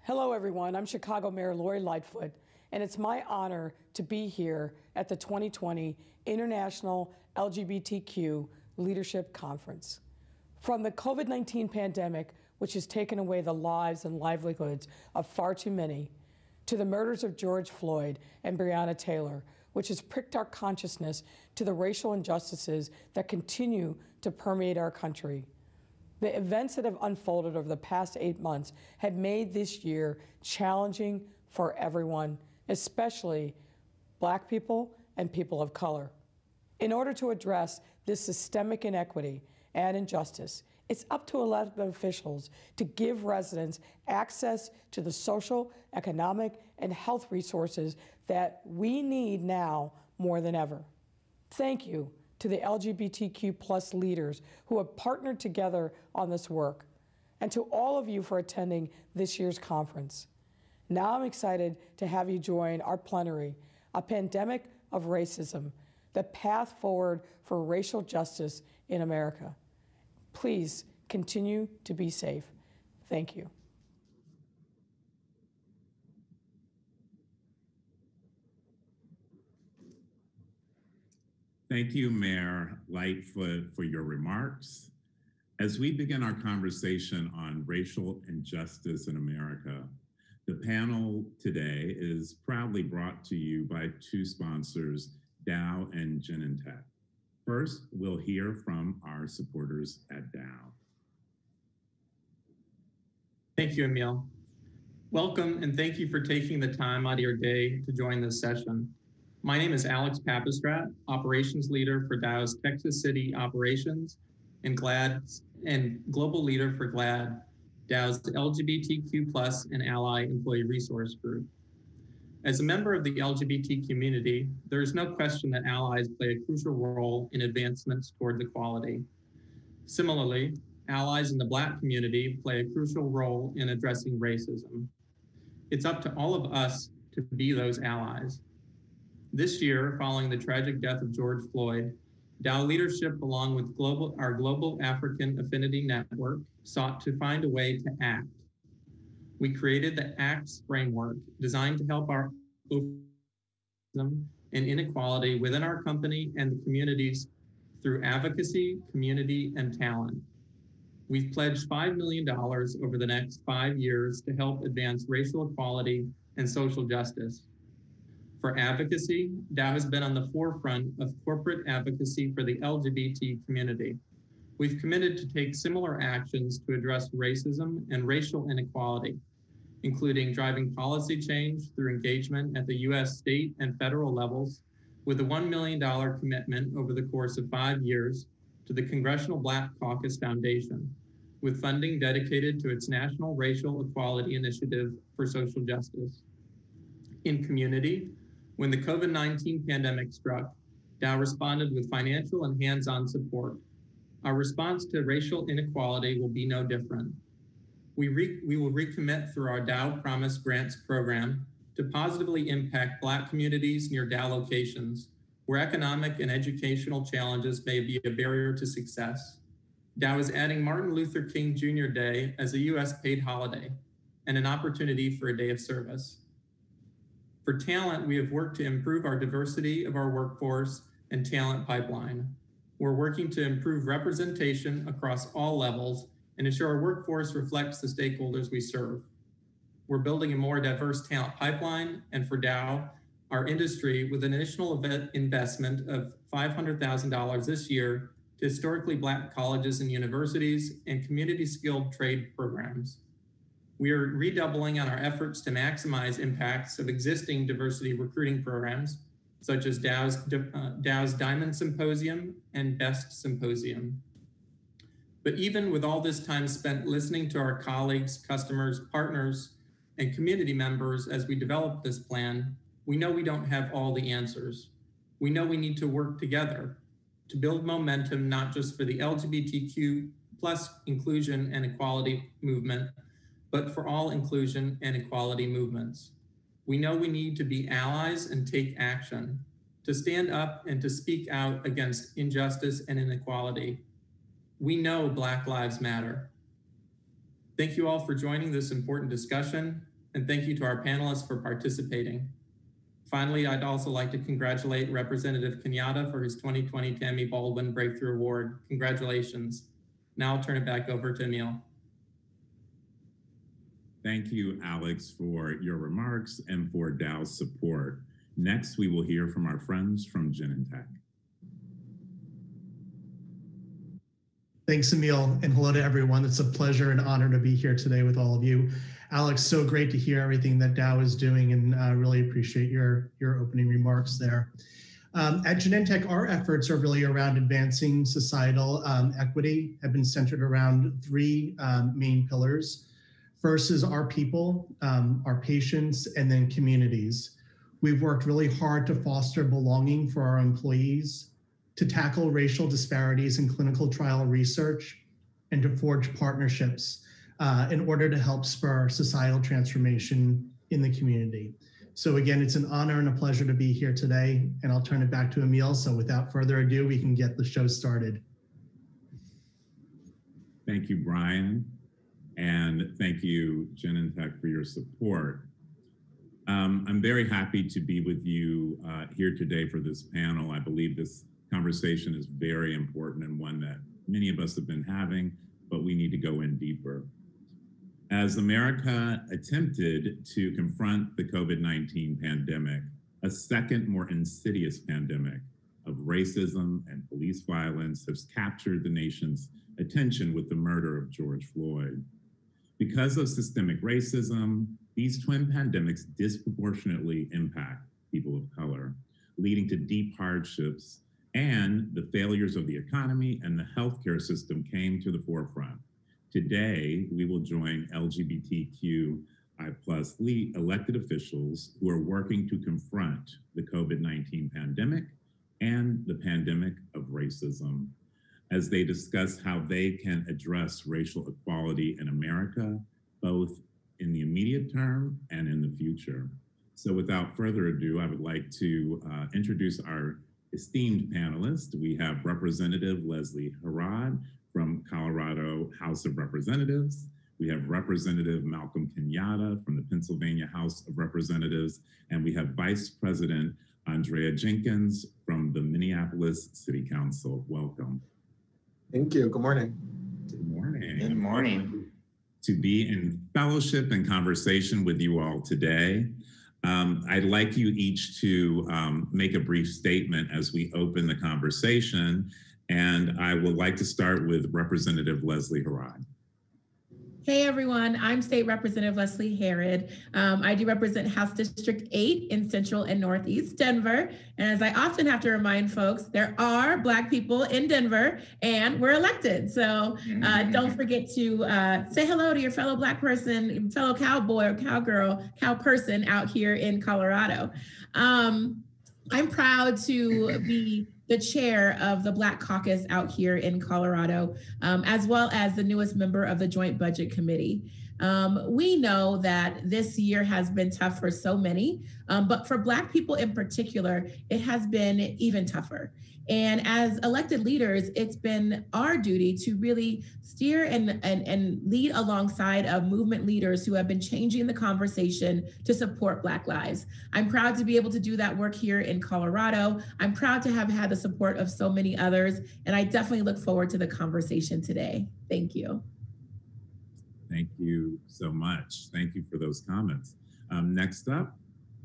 Hello, everyone. I'm Chicago Mayor Lori Lightfoot, and it's my honor to be here at the 2020 International LGBTQ Leadership Conference. From the COVID-19 pandemic, which has taken away the lives and livelihoods of far too many, to the murders of George Floyd and Breonna Taylor, which has pricked our consciousness to the racial injustices that continue to permeate our country. The events that have unfolded over the past 8 months have made this year challenging for everyone, especially Black people and people of color. In order to address this systemic inequity and injustice, it's up to elected officials to give residents access to the social, economic, and health resources that we need now more than ever. Thank you to the LGBTQ+ leaders who have partnered together on this work, and to all of you for attending this year's conference. Now I'm excited to have you join our plenary, A Pandemic of Racism, the path forward for racial justice in America. Please continue to be safe. Thank you. Thank you, Mayor Lightfoot, for your remarks. As we begin our conversation on racial injustice in America, the panel today is proudly brought to you by two sponsors, Dow and Genentech. First, we'll hear from our supporters at Dow. Thank you, Emil. Welcome, and thank you for taking the time out of your day to join this session. My name is Alex Papistrat, Operations Leader for Dow's Texas City Operations and Global Leader for GLAD, Dow's LGBTQ+ and Ally Employee Resource Group. As a member of the LGBT community, there is no question that allies play a crucial role in advancements towards equality. Similarly, allies in the Black community play a crucial role in addressing racism. It's up to all of us to be those allies. This year, following the tragic death of George Floyd, Dow leadership, along with our Global African Affinity Network, sought to find a way to act. We created the ACTS framework designed to help our racism and inequality within our company and the communities through advocacy, community, and talent. We've pledged $5 million over the next 5 years to help advance racial equality and social justice. For advocacy, Dow has been on the forefront of corporate advocacy for the LGBT community. We've committed to take similar actions to address racism and racial inequality, including driving policy change through engagement at the US state and federal levels, with a $1 million commitment over the course of 5 years to the Congressional Black Caucus Foundation, with funding dedicated to its National Racial Equality Initiative for Social Justice. In community, when the COVID-19 pandemic struck, Dow responded with financial and hands-on support. Our response to racial inequality will be no different. We will recommit through our Dow Promise Grants program to positively impact Black communities near Dow locations, where economic and educational challenges may be a barrier to success. Dow is adding Martin Luther King Jr. Day as a US paid holiday and an opportunity for a day of service. For talent, we have worked to improve our diversity of our workforce and talent pipeline. We're working to improve representation across all levels and ensure our workforce reflects the stakeholders we serve. We're building a more diverse talent pipeline, and for Dow, our industry, with an initial investment of $500,000 this year to historically Black colleges and universities and community skilled trade programs. We are redoubling on our efforts to maximize impacts of existing diversity recruiting programs, such as Dow's Diamond Symposium and Best Symposium. But even with all this time spent listening to our colleagues, customers, partners, and community members as we develop this plan, we know we don't have all the answers. We know we need to work together to build momentum, not just for the LGBTQ+ inclusion and equality movement, but for all inclusion and equality movements. We know we need to be allies and take action, to stand up and to speak out against injustice and inequality. We know Black Lives Matter. Thank you all for joining this important discussion. and thank you to our panelists for participating. Finally, I'd also like to congratulate Representative Kenyatta for his 2020 Tammy Baldwin Breakthrough Award. Congratulations. Now I'll turn it back over to Emil. Thank you, Alex, for your remarks and for Dow's support. Next, we will hear from our friends from Genentech. Thanks, Emil, and hello to everyone. It's a pleasure and honor to be here today with all of you. Alex, so great to hear everything that Dow is doing, and really appreciate your opening remarks there. At Genentech, our efforts are really around advancing societal equity, have been centered around three main pillars. First is our people, our patients, and then communities. We've worked really hard to foster belonging for our employees, to tackle racial disparities in clinical trial research, and to forge partnerships in order to help spur societal transformation in the community. So again, it's an honor and a pleasure to be here today, and I'll turn it back to Emil. So without further ado, we can get the show started. Thank you, Brian, and thank you, Genentech, for your support. I'm very happy to be with you here today for this panel. I believe this conversation is very important and one that many of us have been having, but we need to go in deeper. As America attempted to confront the COVID-19 pandemic, a second, more insidious pandemic of racism and police violence has captured the nation's attention with the murder of George Floyd. Because of systemic racism, these twin pandemics disproportionately impact people of color, leading to deep hardships, and the failures of the economy and the healthcare system came to the forefront. Today, we will join LGBTQI+ elected officials who are working to confront the COVID-19 pandemic and the pandemic of racism as they discuss how they can address racial equality in America, both in the immediate term and in the future. So without further ado, I would like to introduce our esteemed panelists. We have Representative Leslie Herrera from Colorado House of Representatives. We have Representative Malcolm Kenyatta from the Pennsylvania House of Representatives, and we have Vice President Andrea Jenkins from the Minneapolis City Council. Welcome. Thank you. Good morning. Good morning. Good morning. To be in fellowship and conversation with you all today. I'd like you each to make a brief statement as we open the conversation. And I would like to start with Representative Leslie Herrera. Hey everyone, I'm State Representative Leslie Herrera. I do represent House District 8 in Central and Northeast Denver. And as I often have to remind folks, there are Black people in Denver and we're elected. So don't forget to say hello to your fellow Black person, fellow cowboy or cowgirl, cow person out here in Colorado. I'm proud to be the chair of the Black Caucus out here in Colorado, as well as the newest member of the Joint Budget Committee. We know that this year has been tough for so many, but for Black people in particular, it has been even tougher. And as elected leaders, it's been our duty to really steer and lead alongside of movement leaders who have been changing the conversation to support Black lives. I'm proud to be able to do that work here in Colorado. I'm proud to have had the support of so many others, and I definitely look forward to the conversation today. Thank you. Thank you so much. Thank you for those comments. Next up,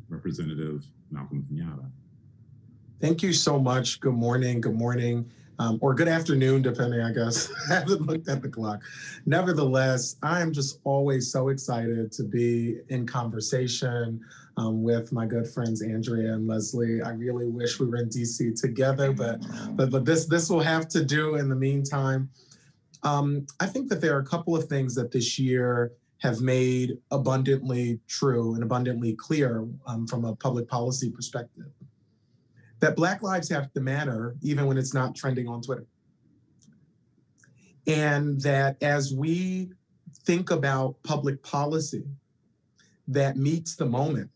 Representative Malcolm Kenyatta. Thank you so much. Good morning, or good afternoon, depending, I guess. I haven't looked at the clock. Nevertheless, I am just always so excited to be in conversation with my good friends, Andrea and Leslie. I really wish we were in DC together, but this will have to do in the meantime. I think that there are a couple of things that this year have made abundantly true and abundantly clear from a public policy perspective. That Black lives have to matter even when it's not trending on Twitter. And that as we think about public policy that meets the moment,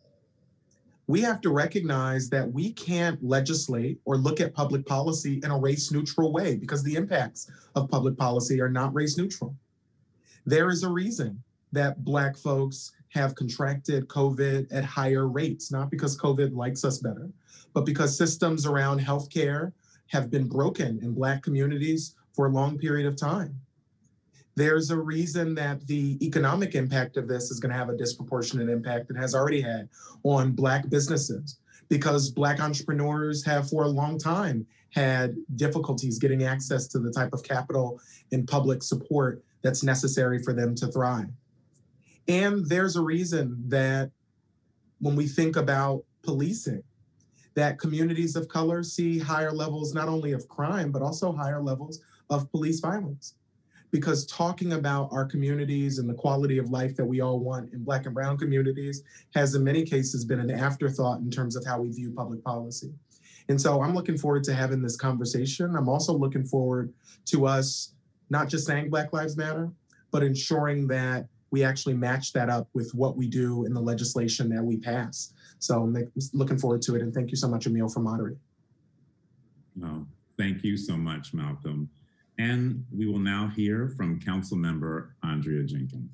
we have to recognize that we can't legislate or look at public policy in a race-neutral way because the impacts of public policy are not race-neutral. There is a reason that Black folks have contracted COVID at higher rates, not because COVID likes us better, but because systems around healthcare have been broken in Black communities for a long period of time. There's a reason that the economic impact of this is going to have a disproportionate impact it has already had on Black businesses, because Black entrepreneurs have for a long time had difficulties getting access to the type of capital and public support that's necessary for them to thrive. And there's a reason that when we think about policing, that communities of color see higher levels not only of crime, but also higher levels of police violence. Because talking about our communities and the quality of life that we all want in Black and brown communities has in many cases been an afterthought in terms of how we view public policy. And so I'm looking forward to having this conversation. I'm also looking forward to us not just saying Black Lives Matter, but ensuring that we actually match that up with what we do in the legislation that we pass. So I'm looking forward to it. And thank you so much, Emil, for moderating. Well, thank you so much, Malcolm. And we will now hear from Council Member Andrea Jenkins.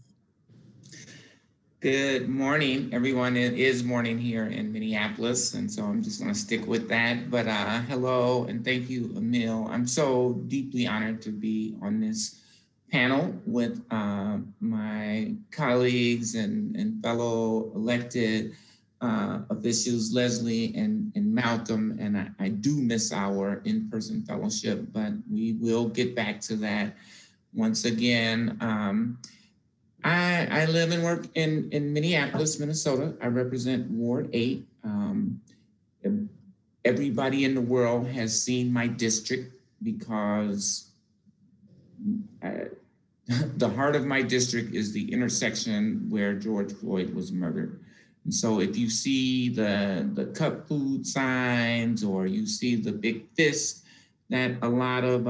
Good morning, everyone. It is morning here in Minneapolis, and so I'm just going to stick with that. But hello, and thank you, Emil. I'm so deeply honored to be on this panel with my colleagues and fellow elected officials, Leslie and Malcolm, and I do miss our in-person fellowship, but we will get back to that once again. I live and work in Minneapolis, Minnesota. I represent Ward 8. Everybody in the world has seen my district because the heart of my district is the intersection where George Floyd was murdered. And so if you see the cup food signs or you see the big fist that a lot of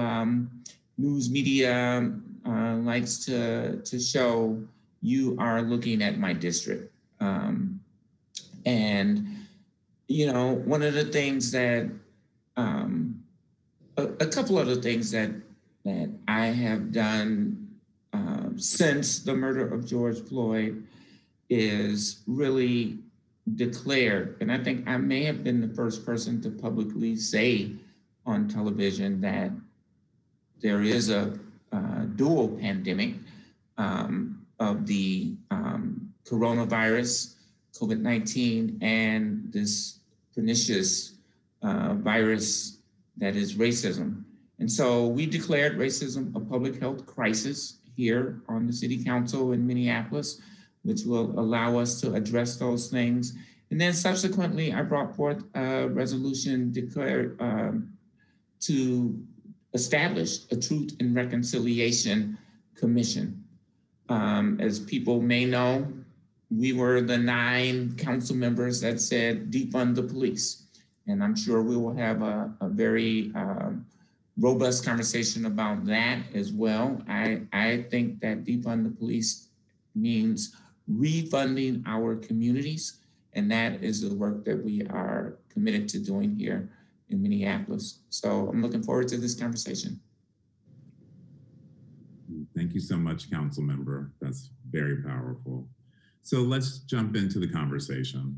news media likes to show, you are looking at my district. And, you know, one of the things that, a couple of the things that I have done since the murder of George Floyd is really declared, and I think I may have been the first person to publicly say on television that there is a dual pandemic of the coronavirus, COVID-19, and this pernicious virus that is racism. And so we declared racism a public health crisis here on the City Council in Minneapolis, which will allow us to address those things. And then subsequently, I brought forth a resolution declared to establish a Truth and Reconciliation Commission. As people may know, we were the 9 council members that said defund the police. And I'm sure we will have a very robust conversation about that as well. I think that defund the police means refunding our communities, and that is the work that we are committed to doing here in Minneapolis. So I'm looking forward to this conversation. Thank you so much, Council Member. That's very powerful. So let's jump into the conversation.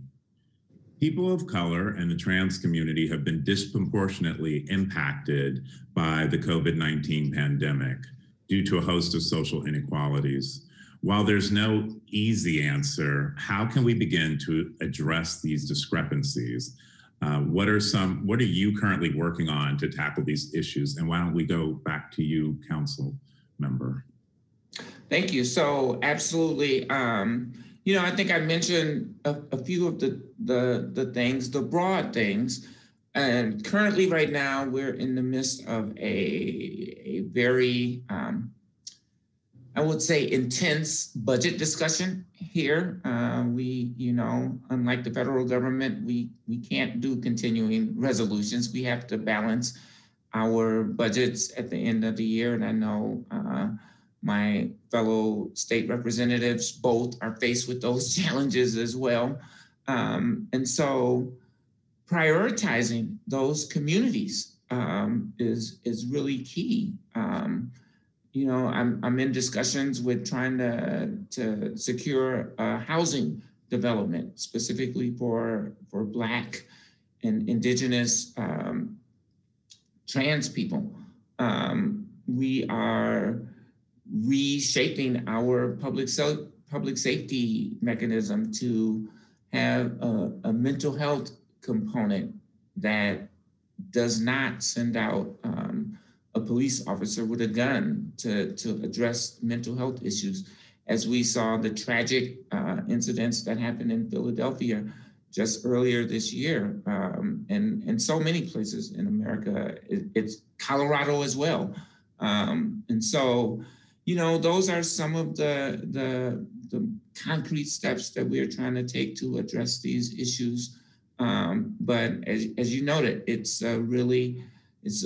People of color and the trans community have been disproportionately impacted by the COVID-19 pandemic due to a host of social inequalities. While there's no easy answer, how can we begin to address these discrepancies? What are you currently working on to tackle these issues? And why don't we go back to you, Council Member? Thank you. So absolutely. You know, I think I mentioned a few of the things, the broad things. And currently right now, we're in the midst of a very, I would say, intense budget discussion here. We, you know, unlike the federal government, we can't do continuing resolutions. We have to balance our budgets at the end of the year. And I know my fellow state representatives both are faced with those challenges as well. And so prioritizing those communities is really key. I'm in discussions with trying to secure housing development specifically for Black and Indigenous trans people. We are reshaping our public safety mechanism to have a mental health component that does not send out a police officer with a gun to address mental health issues. As we saw the tragic incidents that happened in Philadelphia just earlier this year, and so many places in America, it's Colorado as well. And so, those are some of the concrete steps that we are trying to take to address these issues. But as you noted, it's a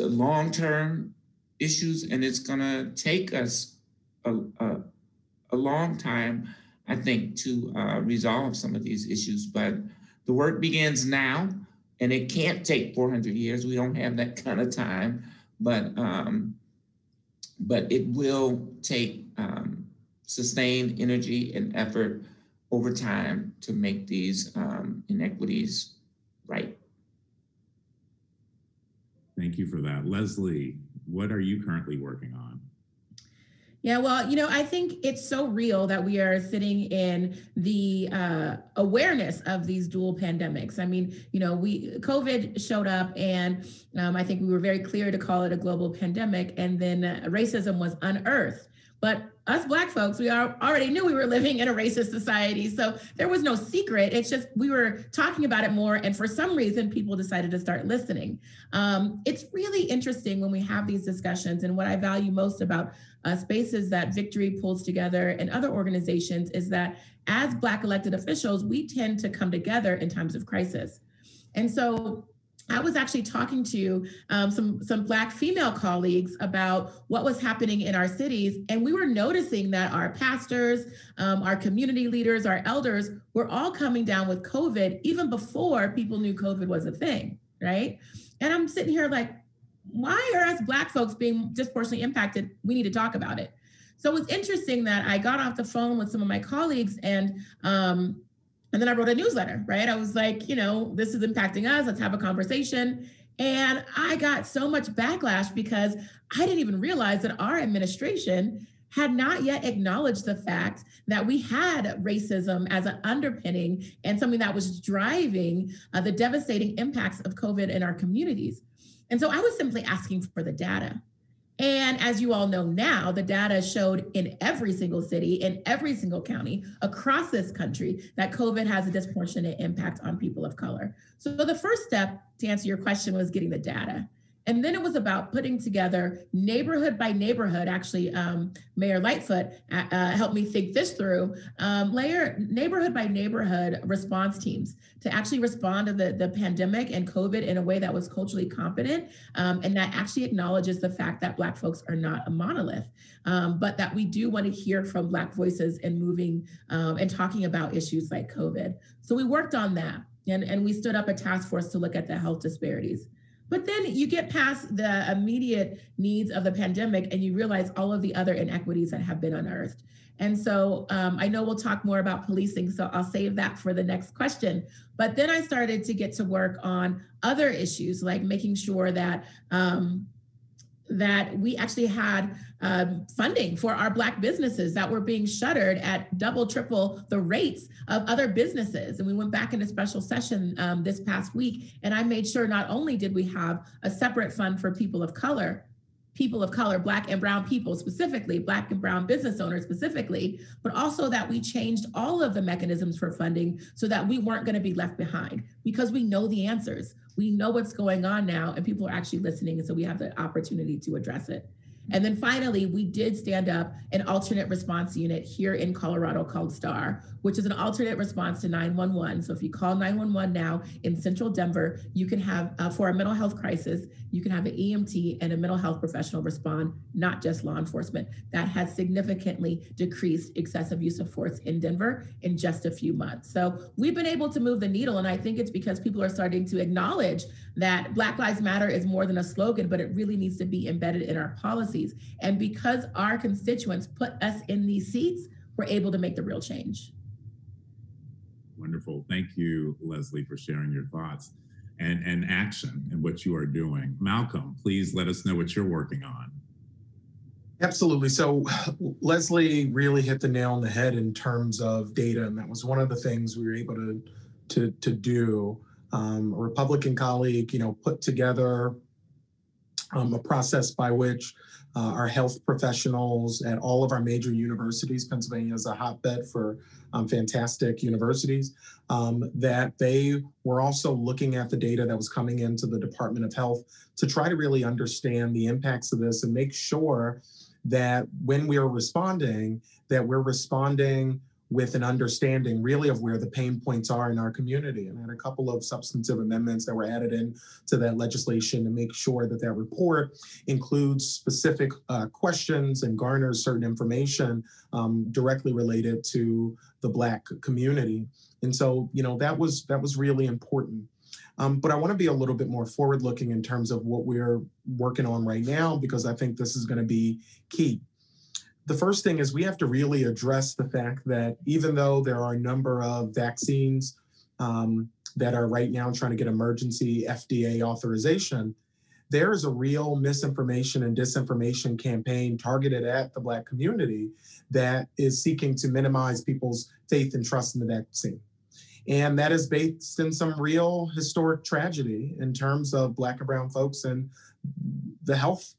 long-term issues, and it's gonna take us a long time, I think, to resolve some of these issues. But the work begins now, and it can't take 400 years. We don't have that kind of time, but it will take sustained energy and effort over time to make these inequities right. Thank you for that. Leslie, what are you currently working on? Yeah, well, I think it's so real that we are sitting in the awareness of these dual pandemics. I mean, COVID showed up, and I think we were very clear to call it a global pandemic, and then racism was unearthed. But us Black folks, we already knew we were living in a racist society. So there was no secret. It's just we were talking about it more. And for some reason, people decided to start listening. It's really interesting when we have these discussions. And what I value most about spaces that Victory pulls together and other organizations is that as Black elected officials, we tend to come together in times of crisis. And so I was actually talking to some Black female colleagues about what was happening in our cities. And we were noticing that our pastors, our community leaders, our elders were all coming down with COVID even before people knew COVID was a thing, right? And I'm sitting here like, why are us Black folks being disproportionately impacted? We need to talk about it. So it was interesting that I got off the phone with some of my colleagues and then I wrote a newsletter, right? I was like, this is impacting us. Let's have a conversation. And I got so much backlash because I didn't even realize that our administration had not yet acknowledged the fact that we had racism as an underpinning and something that was driving the devastating impacts of COVID in our communities. And so I was simply asking for the data. And as you all know now, the data showed in every single city, in every single county across this country that COVID has a disproportionate impact on people of color. So the first step to answer your question was getting the data. And then it was about putting together neighborhood by neighborhood. Actually, Mayor Lightfoot helped me think this through, neighborhood by neighborhood response teams to actually respond to the pandemic and COVID in a way that was culturally competent and that actually acknowledges the fact that Black folks are not a monolith, but that we do want to hear from Black voices and moving and talking about issues like COVID. So we worked on that and we stood up a task force to look at the health disparities. But then you get past the immediate needs of the pandemic and you realize all of the other inequities that have been unearthed. And so I know we'll talk more about policing, so I'll save that for the next question. But then I started to get to work on other issues, like making sure that that we actually had funding for our Black businesses that were being shuttered at double, triple the rates of other businesses. And we went back into special session this past week, and I made sure not only did we have a separate fund for people of color, Black and brown people specifically, Black and brown business owners specifically, but also that we changed all of the mechanisms for funding so that we weren't going to be left behind because we know the answers. We know what's going on now and people are actually listening. And so we have the opportunity to address it. And then finally, we did stand up an alternate response unit here in Colorado called STAR, which is an alternate response to 911. So if you call 911 now in central Denver, you can have, for a mental health crisis, you can have an EMT and a mental health professional respond, not just law enforcement. That has significantly decreased excessive use of force in Denver in just a few months. So we've been able to move the needle. And I think it's because people are starting to acknowledge that Black Lives Matter is more than a slogan, but it really needs to be embedded in our policy policies. And because our constituents put us in these seats, we're able to make the real change. Wonderful. Thank you, Leslie, for sharing your thoughts and action and what you are doing. Malcolm, please let us know what you're working on. Absolutely. So Leslie really hit the nail on the head in terms of data, and that was one of the things we were able to do. A Republican colleague, put together a process by which our health professionals at all of our major universities, Pennsylvania is a hotbed for fantastic universities, that they were also looking at the data that was coming into the Department of Health to try to really understand the impacts of this and make sure that when we are responding, that we're responding with an understanding really of where the pain points are in our community. And I had a couple of substantive amendments that were added in to that legislation to make sure that that report includes specific questions and garners certain information directly related to the Black community. And so, that was really important. But I want to be a little bit more forward-looking in terms of what we're working on right now, because I think this is going to be key. The first thing is we have to really address the fact that even though there are a number of vaccines that are right now trying to get emergency FDA authorization, there is a real misinformation and disinformation campaign targeted at the Black community that is seeking to minimize people's faith and trust in the vaccine. And that is based in some real historic tragedy in terms of Black and brown folks and the health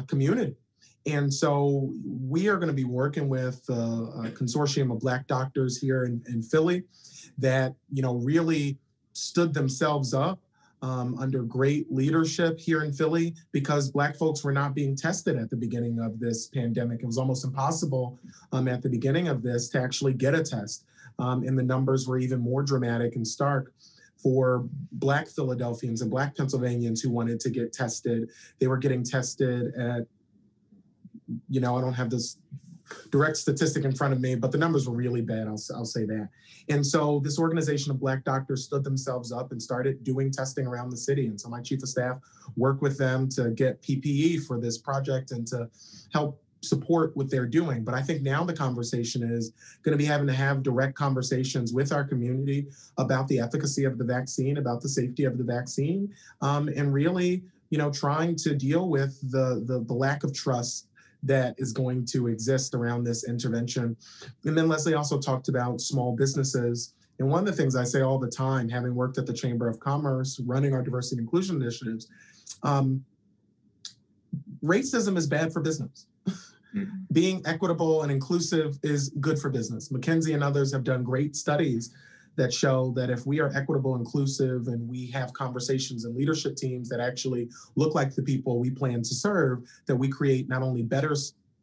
community. And so we are going to be working with a consortium of Black doctors here in Philly that, really stood themselves up under great leadership here in Philly, because Black folks were not being tested at the beginning of this pandemic. It was almost impossible at the beginning of this to actually get a test. And the numbers were even more dramatic and stark for Black Philadelphians and Black Pennsylvanians who wanted to get tested. They were getting tested at, I don't have this direct statistic in front of me, but the numbers were really bad, I'll say that. And so this organization of Black doctors stood themselves up and started doing testing around the city. And so my chief of staff worked with them to get PPE for this project and to help support what they're doing. But I think now the conversation is going to be having to have direct conversations with our community about the efficacy of the vaccine, about the safety of the vaccine, and really, trying to deal with the lack of trust that is going to exist around this intervention. And then Leslie also talked about small businesses. And one of the things I say all the time, having worked at the Chamber of Commerce, running our diversity and inclusion initiatives, racism is bad for business. Being equitable and inclusive is good for business. McKinsey and others have done great studies that show that if we are equitable, inclusive, and we have conversations and leadership teams that actually look like the people we plan to serve, that we create not only better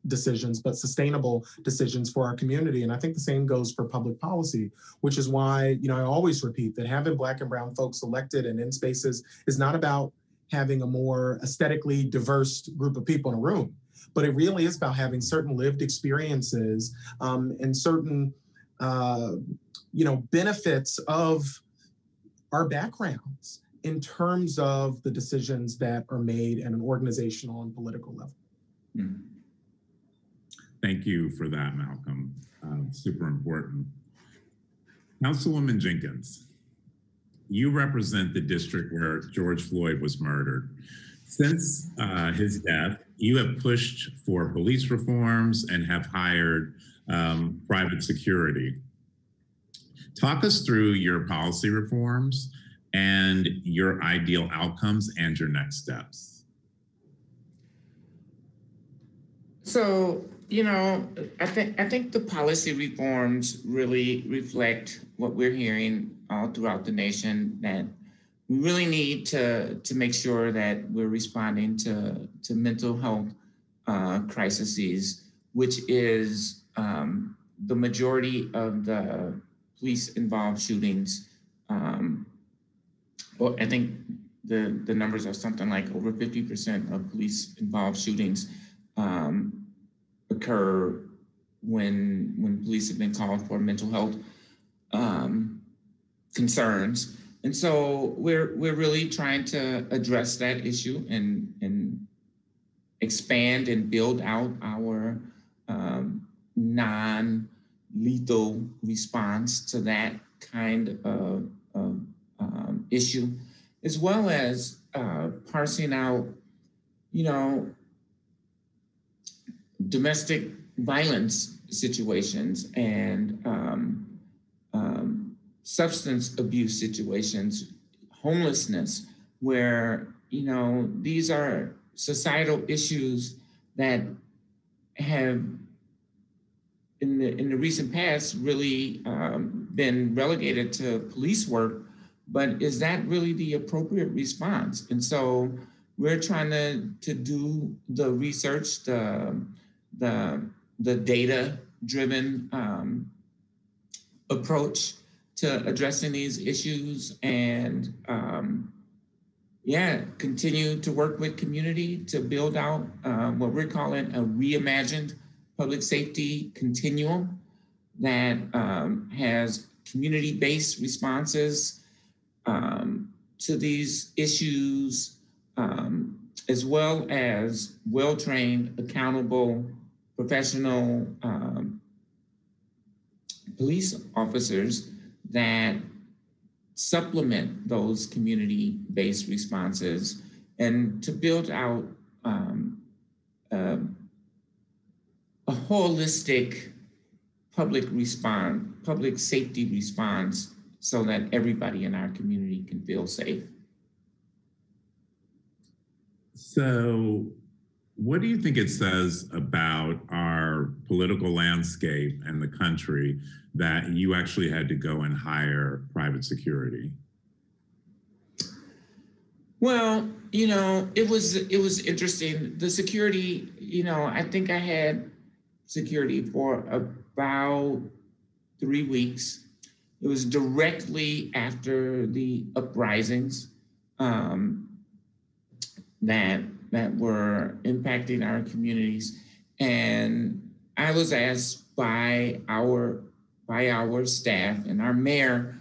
decisions, but sustainable decisions for our community. And I think the same goes for public policy, which is why, I always repeat that having Black and brown folks elected and in spaces is not about having a more aesthetically diverse group of people in a room, but it really is about having certain lived experiences and certain benefits of our backgrounds in terms of the decisions that are made at an organizational and political level. Thank you for that, Malcolm. Super important. Councilwoman Jenkins, you represent the district where George Floyd was murdered. Since his death, you have pushed for police reforms and have hired private security. Talk us through your policy reforms and your ideal outcomes and your next steps. So, I think the policy reforms really reflect what we're hearing all throughout the nation, that we really need to make sure that we're responding to mental health crises, which is the majority of the police-involved shootings. Well, I think the numbers are something like over 50% of police-involved shootings occur when police have been called for mental health concerns. And so we're really trying to address that issue and expand and build out our non-lethal response to that kind of issue, as well as parsing out, domestic violence situations and substance abuse situations, homelessness, where, these are societal issues that have in the recent past really been relegated to police work, but is that really the appropriate response? And so we're trying to do the research, the data-driven approach to addressing these issues, and continue to work with community to build out what we're calling a reimagined public safety continuum that has community-based responses to these issues, as well as well-trained, accountable, professional police officers that supplement those community-based responses, and to build out a holistic public safety response so that everybody in our community can feel safe. So what do you think it says about our political landscape and the country that you actually had to go and hire private security? Well, it was interesting. The security, I think I had security for about 3 weeks. It was directly after the uprisings that were impacting our communities. And I was asked by our staff, and our mayor,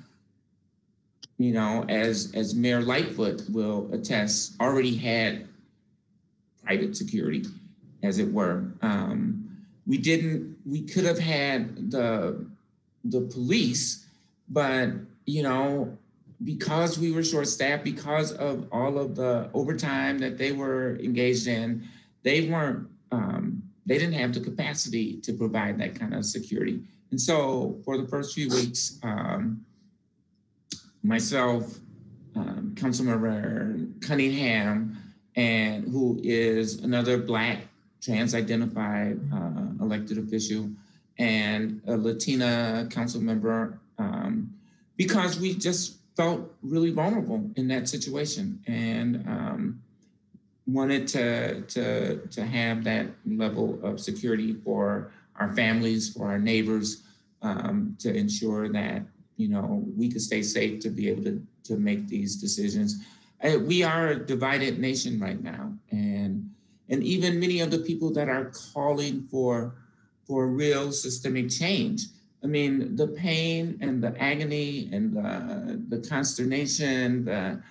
as Mayor Lightfoot will attest, already had private security, as it were. We could have had the police, but, because we were short-staffed, because of all of the overtime that they were engaged in, they didn't have the capacity to provide that kind of security. And so for the first few weeks, myself, Councilmember Cunningham, and who is another Black trans-identified elected official, and a Latina council member, because we just felt really vulnerable in that situation, and wanted to have that level of security for our families, for our neighbors, to ensure that we could stay safe to be able to make these decisions. We are a divided nation right now, and even many of the people that are calling for real systemic change. I mean, the pain and the agony and the consternation, the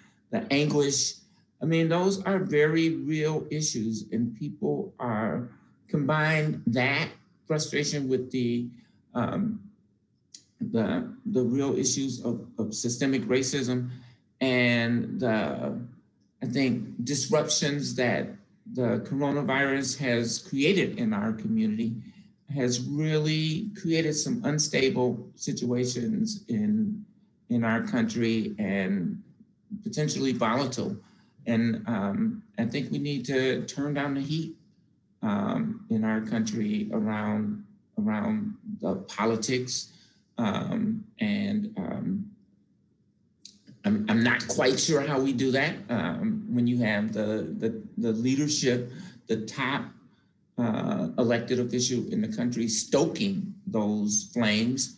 anguish, I mean, those are very real issues, and people are combine that frustration with the real issues of systemic racism and I think disruptions that the coronavirus has created in our community, has really created some unstable situations in our country, and potentially volatile. And I think we need to turn down the heat in our country around the politics. I'm not quite sure how we do that when you have the leadership, the top elected official in the country stoking those flames.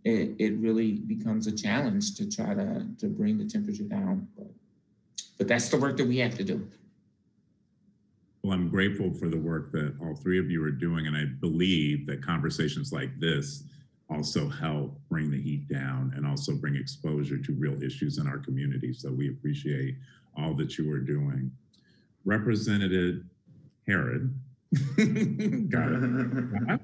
It really becomes a challenge to try to bring the temperature down. But that's the work that we have to do. Well, I'm grateful for the work that all three of you are doing, and I believe that conversations like this also help bring the heat down and also bring exposure to real issues in our community. So we appreciate all that you are doing. Representative Herrera, got it.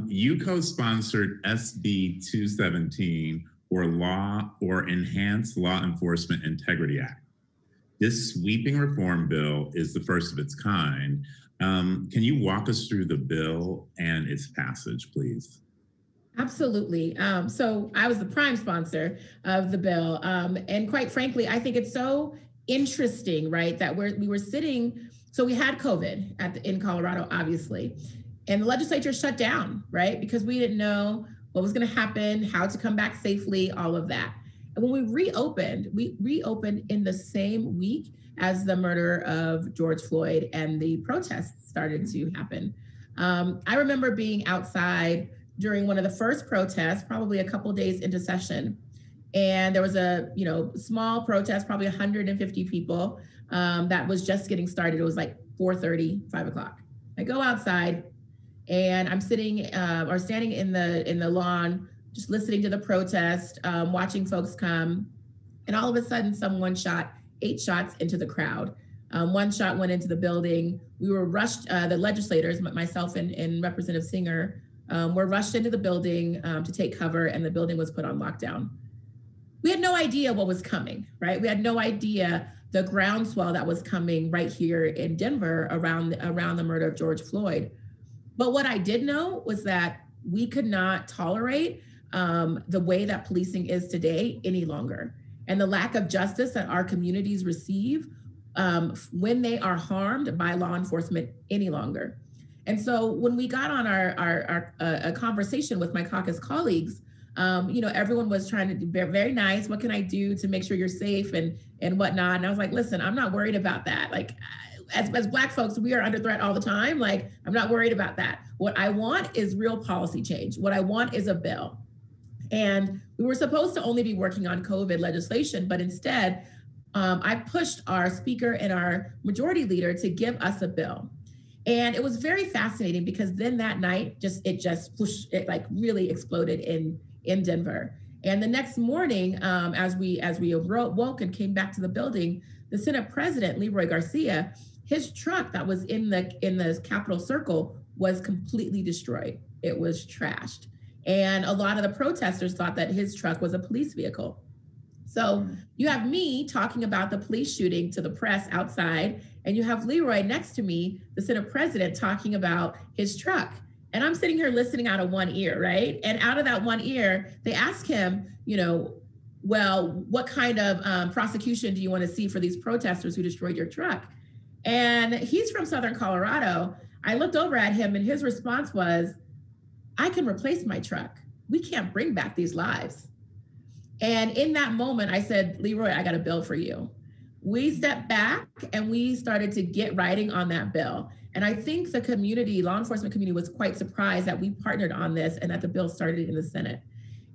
You co-sponsored SB 217, or Enhanced Law Enforcement Integrity Act. This sweeping reform bill is the first of its kind. Can you walk us through the bill and its passage, please? Absolutely. So I was the prime sponsor of the bill. And quite frankly, I think it's so interesting, right, that we were sitting, so we had COVID in Colorado, obviously, and the legislature shut down, right, because we didn't know what was going to happen, how to come back safely, all of that. And when we reopened in the same week as the murder of George Floyd and the protests started to happen. I remember being outside during one of the first protests, probably a couple days into session. And there was a small protest, probably 150 people, that was just getting started. It was like 4:30, 5 o'clock. I go outside and I'm standing in the lawn, just listening to the protest, watching folks come. And all of a sudden someone shot 8 shots into the crowd. One shot went into the building. We were rushed, the legislators, myself and Representative Singer, were rushed into the building to take cover, and the building was put on lockdown. We had no idea what was coming, right? We had no idea the groundswell that was coming right here in Denver around the murder of George Floyd. But what I did know was that we could not tolerate the way that policing is today any longer, and the lack of justice that our communities receive when they are harmed by law enforcement any longer. And so when we got on our conversation with my caucus colleagues, everyone was trying to be very nice. What can I do to make sure you're safe and whatnot? And I was like, listen, I'm not worried about that. Like, as Black folks, we are under threat all the time. Like, I'm not worried about that. What I want is real policy change. What I want is a bill. And we were supposed to only be working on COVID legislation, but instead, I pushed our speaker and our majority leader to give us a bill. And it was very fascinating because then that night, it like really exploded in Denver. And the next morning, as we woke and came back to the building, the Senate President, Leroy Garcia, his truck that was in the Capitol Circle was completely destroyed. It was trashed. And a lot of the protesters thought that his truck was a police vehicle. So you have me talking about the police shooting to the press outside, and you have Leroy next to me, the Senate President, talking about his truck. And I'm sitting here listening out of one ear, right? And out of that one ear, they ask him, well, what kind of prosecution do you want to see for these protesters who destroyed your truck? And he's from Southern Colorado. I looked over at him and his response was, I can replace my truck. We can't bring back these lives. And in that moment, I said, Leroy, I got a bill for you. We stepped back and we started to get writing on that bill. And I think the community, law enforcement community, was quite surprised that we partnered on this and that the bill started in the Senate.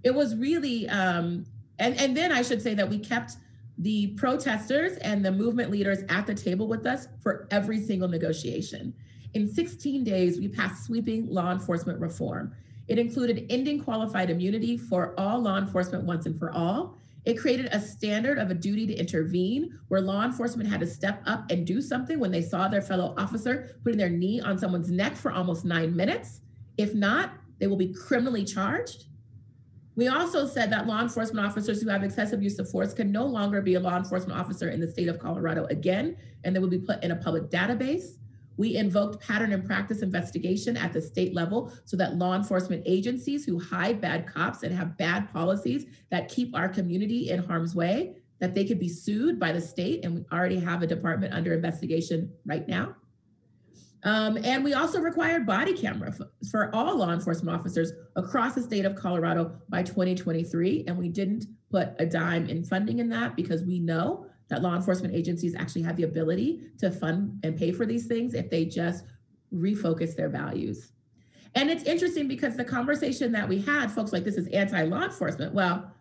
It was really, and then I should say that we kept the protesters and the movement leaders at the table with us for every single negotiation. In 16 days, we passed sweeping law enforcement reform. It included ending qualified immunity for all law enforcement once and for all. It created a standard of a duty to intervene where law enforcement had to step up and do something when they saw their fellow officer putting their knee on someone's neck for almost 9 minutes. If not, they will be criminally charged. We also said that law enforcement officers who have excessive use of force can no longer be a law enforcement officer in the state of Colorado again, and they will be put in a public database. We invoked pattern and practice investigation at the state level so that law enforcement agencies who hide bad cops and have bad policies that keep our community in harm's way, that they could be sued by the state, and we already have a department under investigation right now. And we also required body camera for all law enforcement officers across the state of Colorado by 2023, and we didn't put a dime in funding in that because we know that law enforcement agencies actually have the ability to fund and pay for these things if they just refocus their values. And it's interesting because the conversation that we had, folks like, this is anti-law enforcement. Well,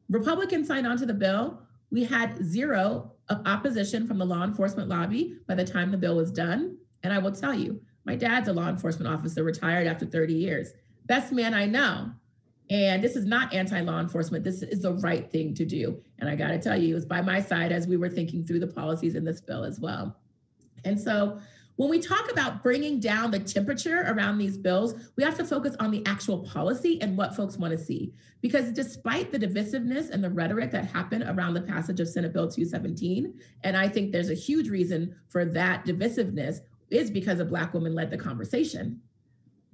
Republicans signed onto the bill. We had zero opposition from the law enforcement lobby by the time the bill was done. And I will tell you, my dad's a law enforcement officer, retired after 30 years. Best man I know. And this is not anti-law enforcement. This is the right thing to do. And I got to tell you, it was by my side as we were thinking through the policies in this bill as well. And so when we talk about bringing down the temperature around these bills, we have to focus on the actual policy and what folks want to see. Because despite the divisiveness and the rhetoric that happened around the passage of Senate Bill 217, and I think there's a huge reason for that divisiveness is because a Black woman led the conversation.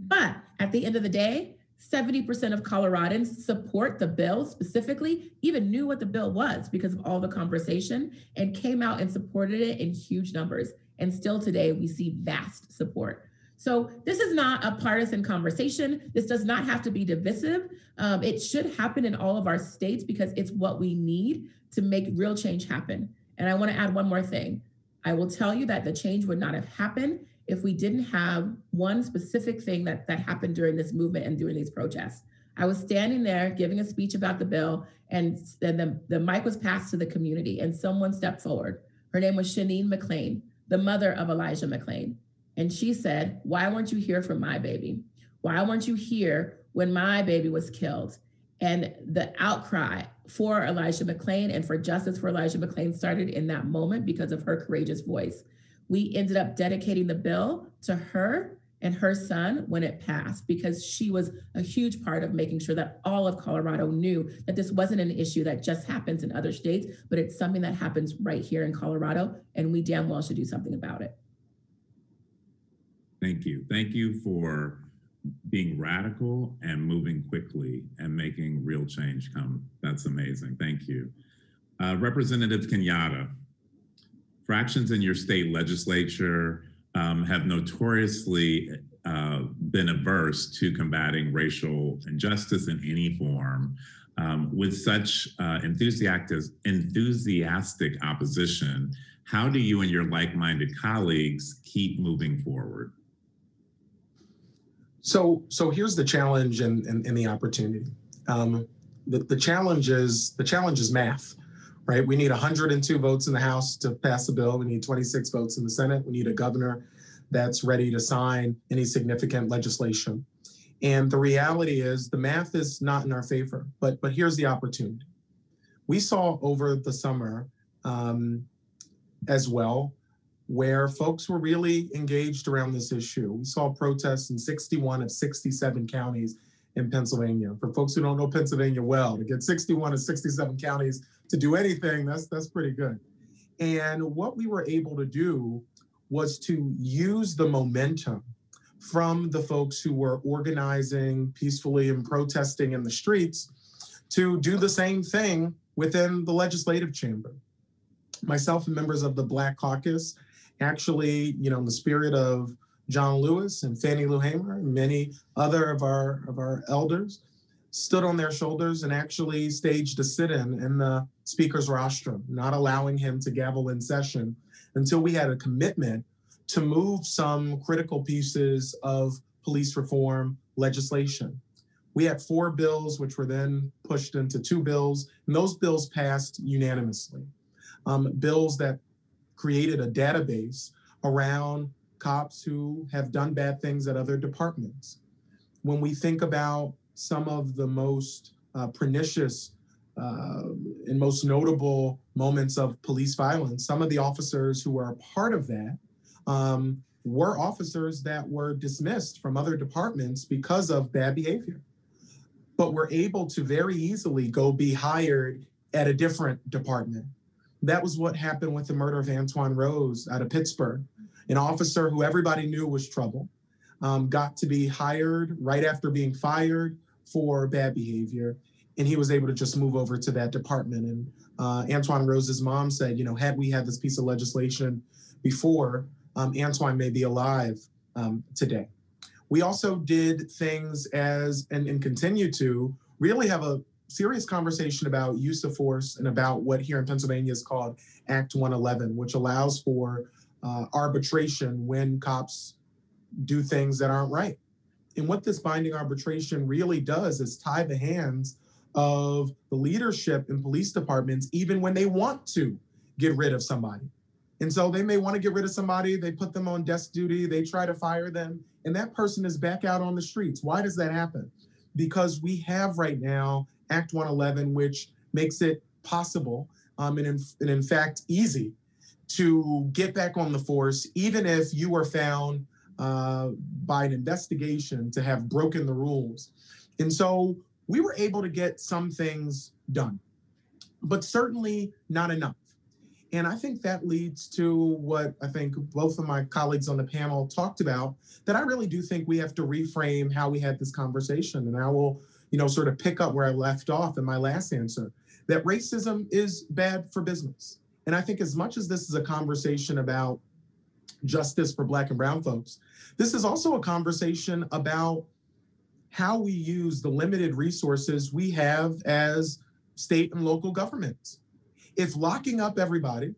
But at the end of the day, 70% of Coloradans support the bill specifically, even knew what the bill was because of all the conversation, and came out and supported it in huge numbers. And still today, we see vast support. So this is not a partisan conversation. This does not have to be divisive. It should happen in all of our states because it's what we need to make real change happen. And I want to add one more thing. I will tell you that the change would not have happened if we didn't have one specific thing that happened during this movement and during these protests. I was standing there giving a speech about the bill, and the mic was passed to the community, and someone stepped forward. Her name was Shanine McLean, the mother of Elijah McClain. And she said, "Why weren't you here for my baby? Why weren't you here when my baby was killed?" And the outcry for Elijah McClain and for justice for Elijah McClain started in that moment because of her courageous voice. We ended up dedicating the bill to her and her son when it passed, because she was a huge part of making sure that all of Colorado knew that this wasn't an issue that just happens in other states, but it's something that happens right here in Colorado, and we damn well should do something about it. Thank you. Thank you for being radical and moving quickly and making real change come. That's amazing. Thank you. Representative Kenyatta, fractions in your state legislature have notoriously been averse to combating racial injustice in any form. With such enthusiastic opposition, how do you and your like-minded colleagues keep moving forward? So here's the challenge and the opportunity. The challenge is math, right? We need 102 votes in the House to pass the bill. We need 26 votes in the Senate. We need a governor that's ready to sign any significant legislation. And the reality is the math is not in our favor, but here's the opportunity. We saw over the summer as well, where folks were really engaged around this issue. We saw protests in 61 of 67 counties in Pennsylvania. For folks who don't know Pennsylvania well, to get 61 of 67 counties to do anything, that's pretty good. And what we were able to do was to use the momentum from the folks who were organizing peacefully and protesting in the streets to do the same thing within the legislative chamber. Myself and members of the Black Caucus actually, in the spirit of John Lewis and Fannie Lou Hamer and many other of our elders, stood on their shoulders and actually staged a sit-in in the speaker's rostrum, not allowing him to gavel in session until we had a commitment to move some critical pieces of police reform legislation. We had 4 bills, which were then pushed into 2 bills, and those bills passed unanimously. Bills that created a database around cops who have done bad things at other departments. When we think about some of the most pernicious and most notable moments of police violence, some of the officers who were a part of that were officers that were dismissed from other departments because of bad behavior, but were able to very easily go be hired at a different department. That was what happened with the murder of Antoine Rose out of Pittsburgh. An officer who everybody knew was trouble, got to be hired right after being fired for bad behavior. And he was able to just move over to that department. And Antoine Rose's mom said, had we had this piece of legislation before, Antoine may be alive today. We also did things and continue to really have a serious conversation about use of force and about what here in Pennsylvania is called Act 111, which allows for arbitration when cops do things that aren't right. And what this binding arbitration really does is tie the hands of the leadership in police departments, even when they want to get rid of somebody. And so they may want to get rid of somebody, they put them on desk duty, they try to fire them, and that person is back out on the streets. Why does that happen? Because we have right now Act 111, which makes it possible and in fact easy to get back on the force, even if you were found by an investigation to have broken the rules. And so we were able to get some things done, but certainly not enough. And I think that leads to what I think both of my colleagues on the panel talked about, that I really do think we have to reframe how we had this conversation. And I will, sort of pick up where I left off in my last answer, that racism is bad for business. And I think as much as this is a conversation about justice for Black and brown folks, this is also a conversation about how we use the limited resources we have as state and local governments. If locking up everybody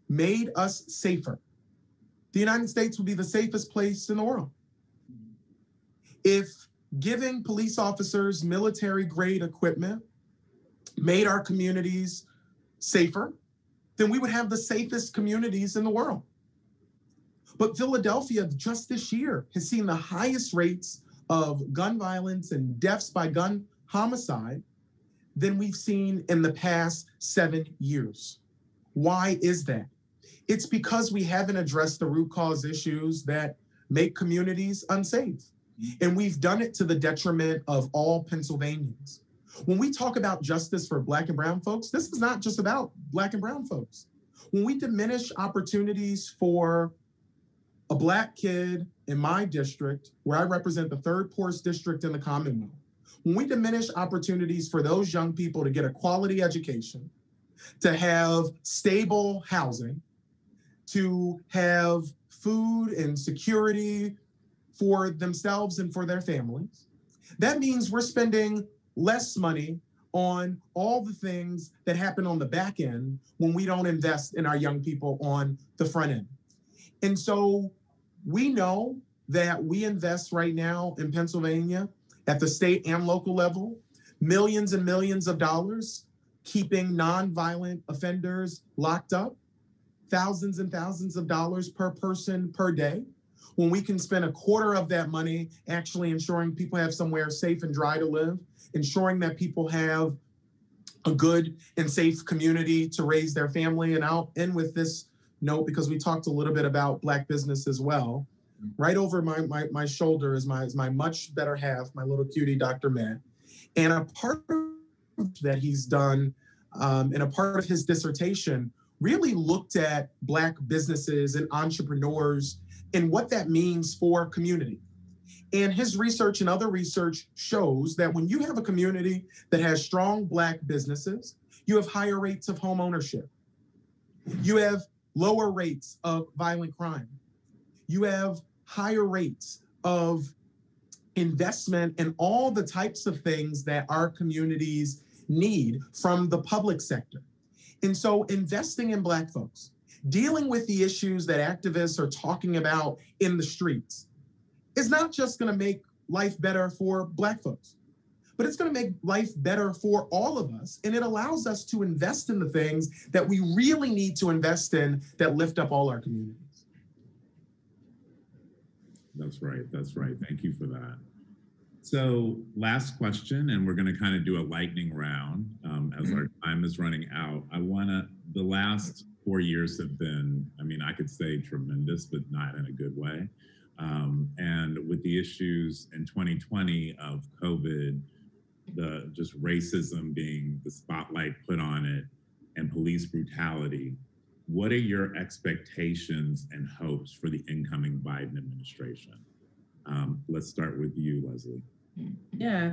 made us safer, the United States would be the safest place in the world. If giving police officers military-grade equipment made our communities safer, then we would have the safest communities in the world. But Philadelphia just this year has seen the highest rates of gun violence and deaths by gun homicide than we've seen in the past 7 years. Why is that? It's because we haven't addressed the root cause issues that make communities unsafe. And we've done it to the detriment of all Pennsylvanians. When we talk about justice for Black and brown folks, this is not just about Black and brown folks. When we diminish opportunities for a Black kid in my district, where I represent the third poorest district in the Commonwealth, when we diminish opportunities for those young people to get a quality education, to have stable housing, to have food and security for themselves and for their families, that means we're spending less money on all the things that happen on the back end when we don't invest in our young people on the front end. And so we know that we invest right now in Pennsylvania at the state and local level, millions and millions of dollars, keeping nonviolent offenders locked up, thousands and thousands of dollars per person per day, when we can spend a quarter of that money actually ensuring people have somewhere safe and dry to live, ensuring that people have a good and safe community to raise their family. And I'll end with this note, because we talked a little bit about Black business as well. Right over my shoulder is my much better half, my little cutie, Dr. Matt. And a part that he's done, and a part of his dissertation, really looked at Black businesses and entrepreneurs and what that means for community. And his research and other research shows that when you have a community that has strong Black businesses, you have higher rates of home ownership. You have lower rates of violent crime. You have higher rates of investment in all the types of things that our communities need from the public sector. And so investing in Black folks, dealing with the issues that activists are talking about in the streets, is not just going to make life better for Black folks, but it's going to make life better for all of us. And it allows us to invest in the things that we really need to invest in that lift up all our communities. That's right. That's right. Thank you for that. So last question, and we're going to kind of do a lightning round as our time is running out. The last 4 years have been, I could say tremendous, but not in a good way. And with the issues in 2020 of COVID, just racism being the spotlight put on it, and police brutality, what are your expectations and hopes for the incoming Biden administration? Let's start with you, Leslie. Yeah.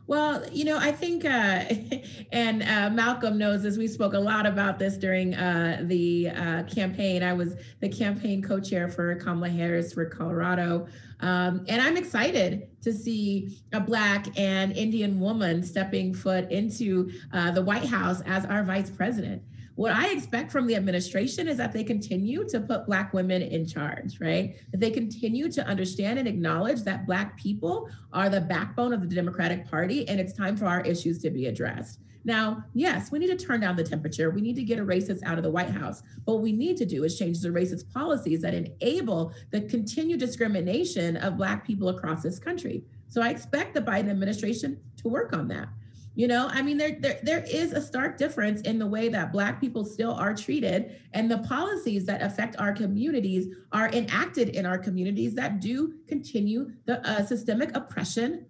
Well, I think, and Malcolm knows this, we spoke a lot about this during the campaign. I was the campaign co-chair for Kamala Harris for Colorado. And I'm excited to see a Black and Indian woman stepping foot into the White House as our vice president. What I expect from the administration is that they continue to put Black women in charge, right? That they continue to understand and acknowledge that Black people are the backbone of the Democratic Party, and it's time for our issues to be addressed. Now, yes, we need to turn down the temperature. We need to get a racist out of the White House. But what we need to do is change the racist policies that enable the continued discrimination of Black people across this country. So I expect the Biden administration to work on that. You know, I mean, there is a stark difference in the way that Black people still are treated, and the policies that affect our communities are enacted in our communities that do continue the systemic oppression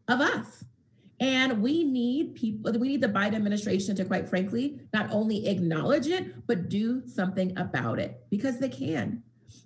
of us. And we need the Biden administration to, quite frankly, not only acknowledge it, but do something about it, because they can.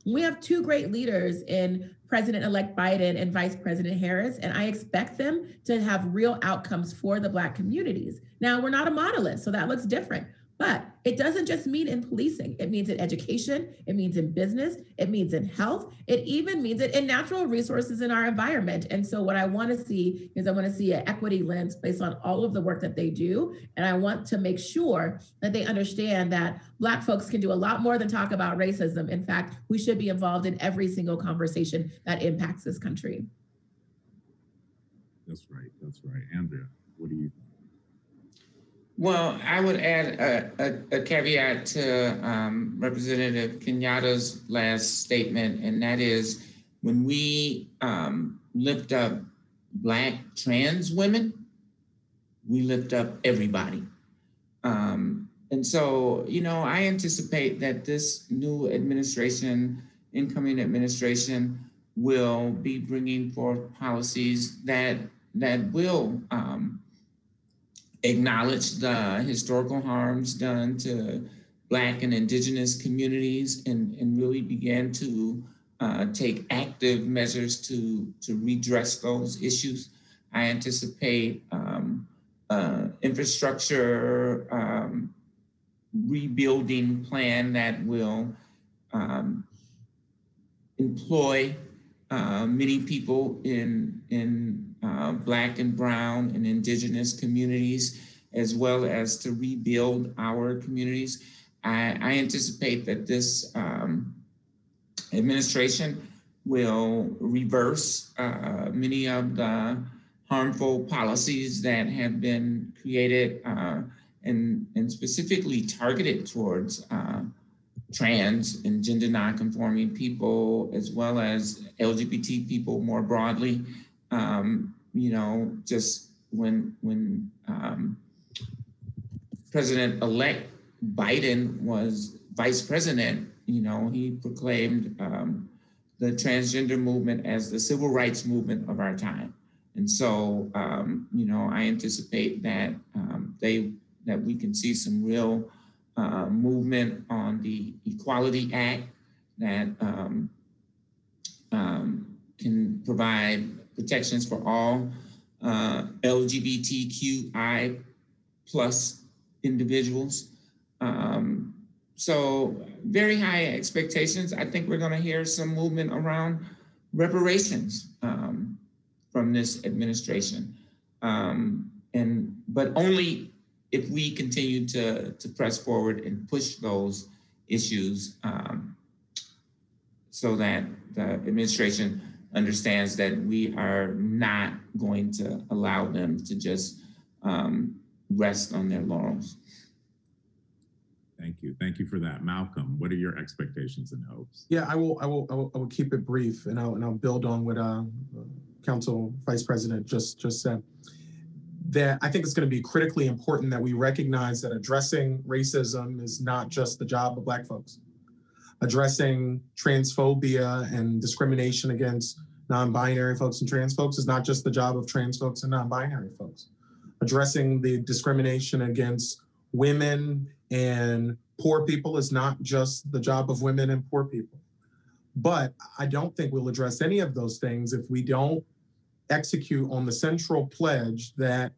We have two great leaders in President-elect Biden and Vice President Harris, and I expect them to have real outcomes for the Black communities. Now, we're not a monolith, so that looks different. But it doesn't just mean in policing. It means in education, it means in business, it means in health, it even means it in natural resources in our environment. And so what I want to see is I want to see an equity lens based on all of the work that they do. And I want to make sure that they understand that Black folks can do a lot more than talk about racism. In fact, we should be involved in every single conversation that impacts this country. That's right. That's right. Andrea, what do you think? Well, I would add a caveat to Representative Kenyatta's last statement, and that is when we lift up Black trans women, we lift up everybody. And so, you know, I anticipate that this new administration, incoming administration, will be bringing forth policies that will acknowledge the historical harms done to Black and Indigenous communities and really begin to take active measures to redress those issues. I anticipate infrastructure rebuilding plan that will employ many people in Black and Brown and Indigenous communities, as well as to rebuild our communities. I anticipate that this administration will reverse many of the harmful policies that have been created and specifically targeted towards trans and gender nonconforming people, as well as LGBT people more broadly. You know, just when President-elect Biden was vice president, you know, he proclaimed the transgender movement as the civil rights movement of our time. And so, you know, I anticipate that that we can see some real movement on the Equality Act that can provide protections for all LGBTQI plus individuals. So very high expectations. I think we're gonna hear some movement around reparations from this administration. But only if we continue to press forward and push those issues so that the administration understands that we are not going to allow them to just rest on their laurels. Thank you. Thank you for that. Malcolm, what are your expectations and hopes? Yeah, I will keep it brief, and I'll build on what Council Vice President just said. That I think it's going to be critically important that we recognize that addressing racism is not just the job of Black folks. Addressing transphobia and discrimination against non-binary folks and trans folks is not just the job of trans folks and non-binary folks. Addressing the discrimination against women and poor people is not just the job of women and poor people. But I don't think we'll address any of those things if we don't execute on the central pledge that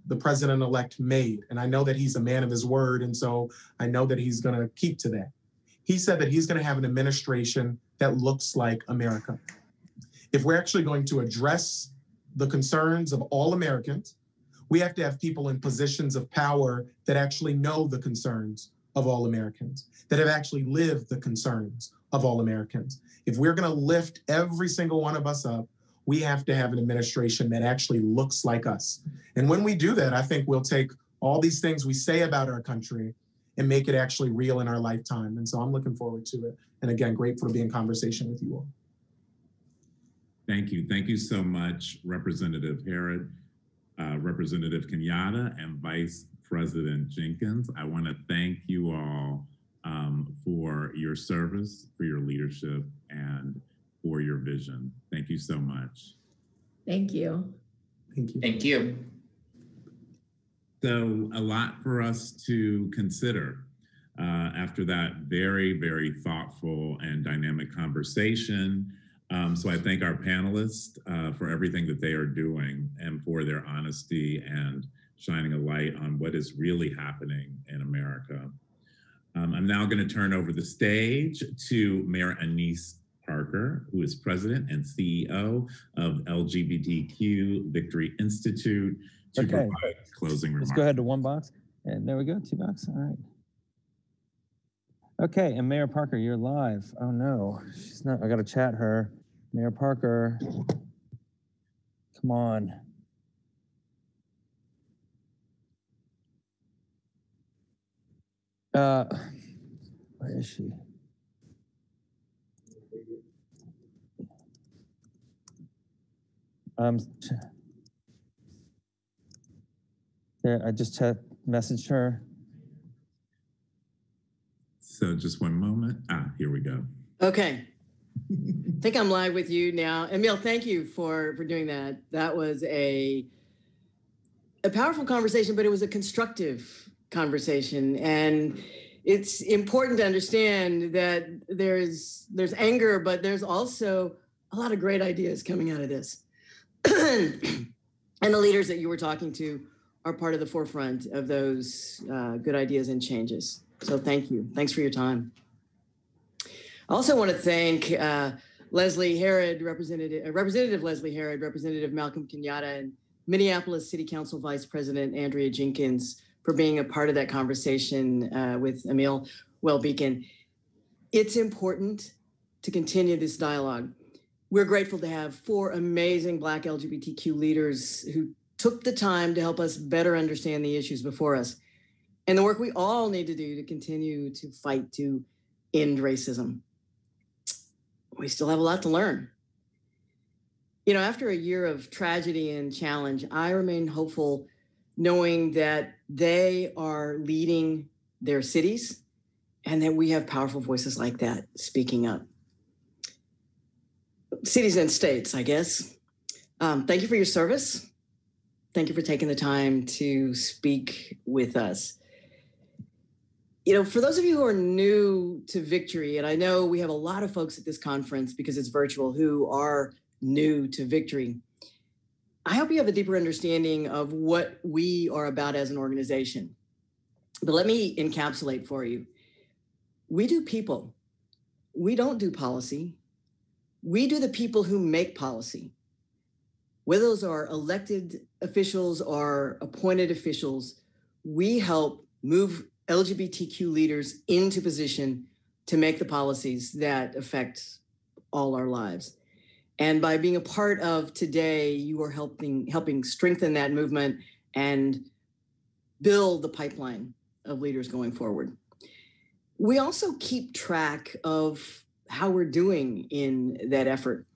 the president-elect made. And I know that he's a man of his word, and so I know that he's gonna keep to that. He said that he's gonna have an administration that looks like America. If we're actually going to address the concerns of all Americans, we have to have people in positions of power that actually know the concerns of all Americans, that have actually lived the concerns of all Americans. If we're gonna lift every single one of us up, we have to have an administration that actually looks like us. And when we do that, I think we'll take all these things we say about our country and make it actually real in our lifetime. And so I'm looking forward to it. And again, grateful to be in conversation with you all. Thank you. Thank you so much, Representative Herrera. Representative Kenyatta and Vice President Jenkins. I want to thank you all for your service, for your leadership, and for your vision. Thank you so much. Thank you. Thank you. Thank you. So a lot for us to consider after that very, very thoughtful and dynamic conversation. So I thank our panelists for everything that they are doing and for their honesty and shining a light on what is really happening in America. I'm now going to turn over the stage to Mayor Anise Parker, who is president and CEO of LGBTQ Victory Institute, to provide closing remarks. Let's go ahead to one box. And there we go, 2 boxes. All right. Okay, and Mayor Parker, you're live. Oh no, she's not. I got to chat her. Mayor Parker, come on. Where is she? There, I just messaged her. So just one moment. Here we go. Okay. I think I'm live with you now. Emil, thank you for doing that. That was a powerful conversation, but it was a constructive conversation. And it's important to understand that there's anger, but there's also a lot of great ideas coming out of this. And the leaders that you were talking to are part of the forefront of those good ideas and changes. So thank you. Thanks for your time. I also want to thank Leslie Herrera, Representative Leslie Herrera, Representative Malcolm Kenyatta, and Minneapolis City Council Vice President Andrea Jenkins for being a part of that conversation with Emil Wellbeacon. It's important to continue this dialogue. We're grateful to have 4 amazing Black LGBTQ leaders who took the time to help us better understand the issues before us and the work we all need to do to continue to fight to end racism. We still have a lot to learn. You know, after a year of tragedy and challenge, I remain hopeful knowing that they are leading their cities and that we have powerful voices like that speaking up. Cities and states, I guess. Thank you for your service. Thank you for taking the time to speak with us. You know, for those of you who are new to Victory, and I know we have a lot of folks at this conference because it's virtual who are new to Victory, I hope you have a deeper understanding of what we are about as an organization. But let me encapsulate for you. We do people. We don't do policy. We do the people who make policy. Whether those are elected officials or appointed officials, we help move LGBTQ leaders into position to make the policies that affect all our lives. And by being a part of today, you are helping strengthen that movement and build the pipeline of leaders going forward. We also keep track of how we're doing in that effort.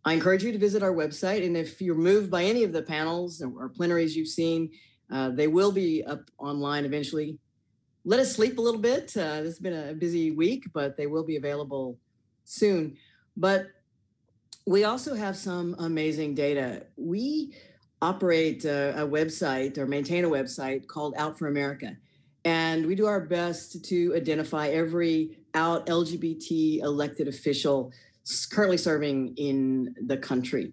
I encourage you to visit our website. And if you're moved by any of the panels or plenaries you've seen, they will be up online eventually. Let us sleep a little bit. This has been a busy week, but they will be available soon. But we also have some amazing data. We operate a website or maintain a website called Out for America. And we do our best to identify every out LGBT elected official currently serving in the country.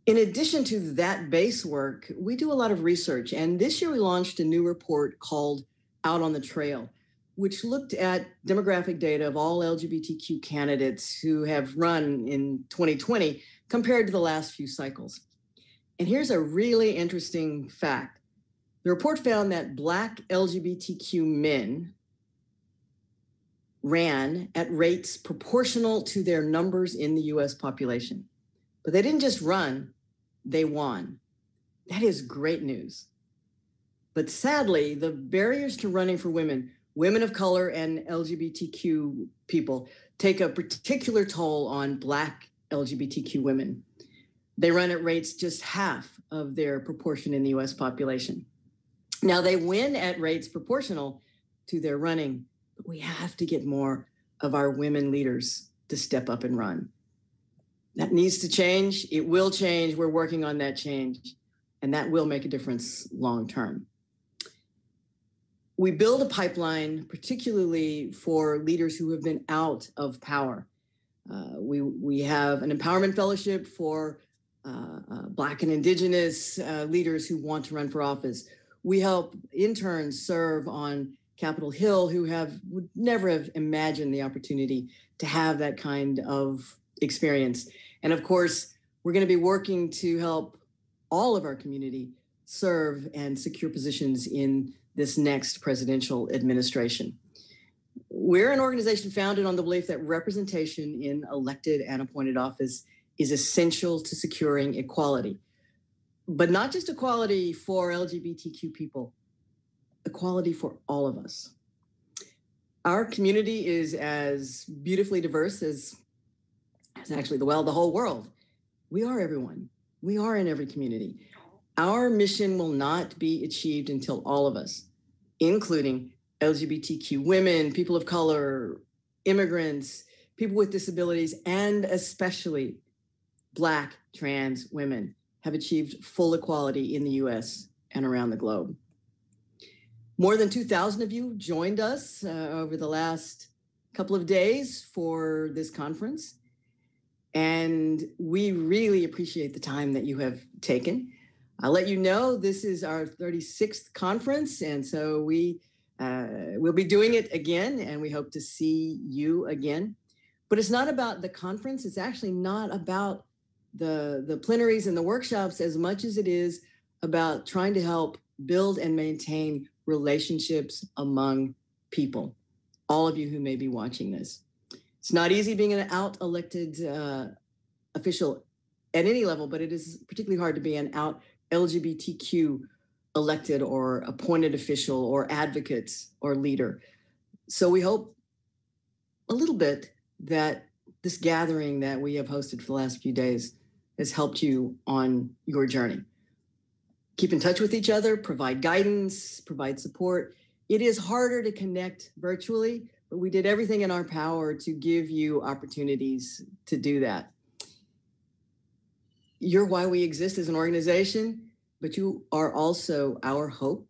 In addition to that base work, we do a lot of research. And this year we launched a new report called Out on the Trail, which looked at demographic data of all LGBTQ candidates who have run in 2020 compared to the last few cycles. And here's a really interesting fact. The report found that Black LGBTQ men ran at rates proportional to their numbers in the US population. But they didn't just run, they won. That is great news. But sadly, the barriers to running for women of color and LGBTQ people take a particular toll on Black LGBTQ women. They run at rates just half of their proportion in the US population. Now, they win at rates proportional to their running, but we have to get more of our women leaders to step up and run. That needs to change. It will change. We're working on that change, and that will make a difference long term. We build a pipeline, particularly for leaders who have been out of power. We have an empowerment fellowship for Black and Indigenous leaders who want to run for office. We help interns serve on Capitol Hill who would never have imagined the opportunity to have that kind of experience. And of course, we're going to be working to help all of our community serve and secure positions in this next presidential administration. We're an organization founded on the belief that representation in elected and appointed office is essential to securing equality, but not just equality for LGBTQ people, equality for all of us. Our community is as beautifully diverse as actually the whole world. We are everyone. We are in every community. Our mission will not be achieved until all of us, including LGBTQ women, people of color, immigrants, people with disabilities, and especially Black trans women, have achieved full equality in the US and around the globe. More than 2,000 of you joined us over the last couple of days for this conference. And we really appreciate the time that you have taken. I'll let you know this is our 36th conference, and so we'll be doing it again, and we hope to see you again. But it's not about the conference. It's actually not about the plenaries and the workshops as much as it is about trying to help build and maintain relationships among people, all of you who may be watching this. It's not easy being an out elected official at any level, but it is particularly hard to be an out LGBTQ elected or appointed official or advocate or leader. So we hope a little bit that this gathering that we have hosted for the last few days has helped you on your journey. Keep in touch with each other, provide guidance, provide support. It is harder to connect virtually, but we did everything in our power to give you opportunities to do that. You're why we exist as an organization, but you are also our hope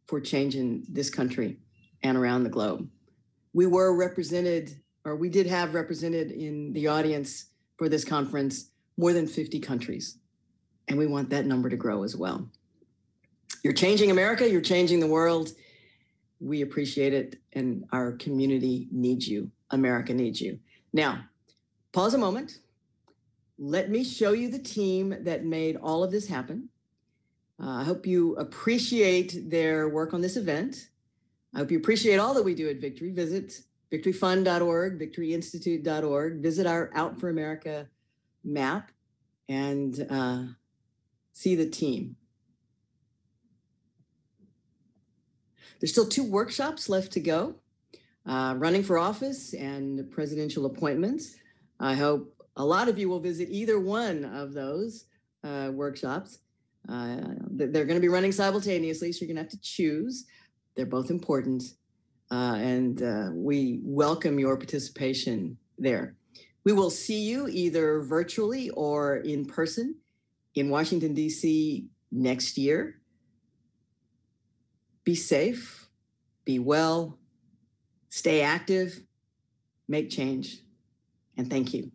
for changing this country and around the globe. We were represented, or we did have represented in the audience for this conference, more than 50 countries. And we want that number to grow as well. You're changing America, you're changing the world. We appreciate it, and our community needs you. America needs you. Now, pause a moment. Let me show you the team that made all of this happen. I hope you appreciate their work on this event. I hope you appreciate all that we do at Victory. Visit victoryfund.org, victoryinstitute.org. Visit our Out for America map and see the team. There's still 2 workshops left to go, running for office and presidential appointments. I hope a lot of you will visit either one of those workshops. They're going to be running simultaneously, so you're going to have to choose. They're both important, and we welcome your participation there. We will see you either virtually or in person in Washington, D.C. next year. Be safe, be well, stay active, make change, and thank you.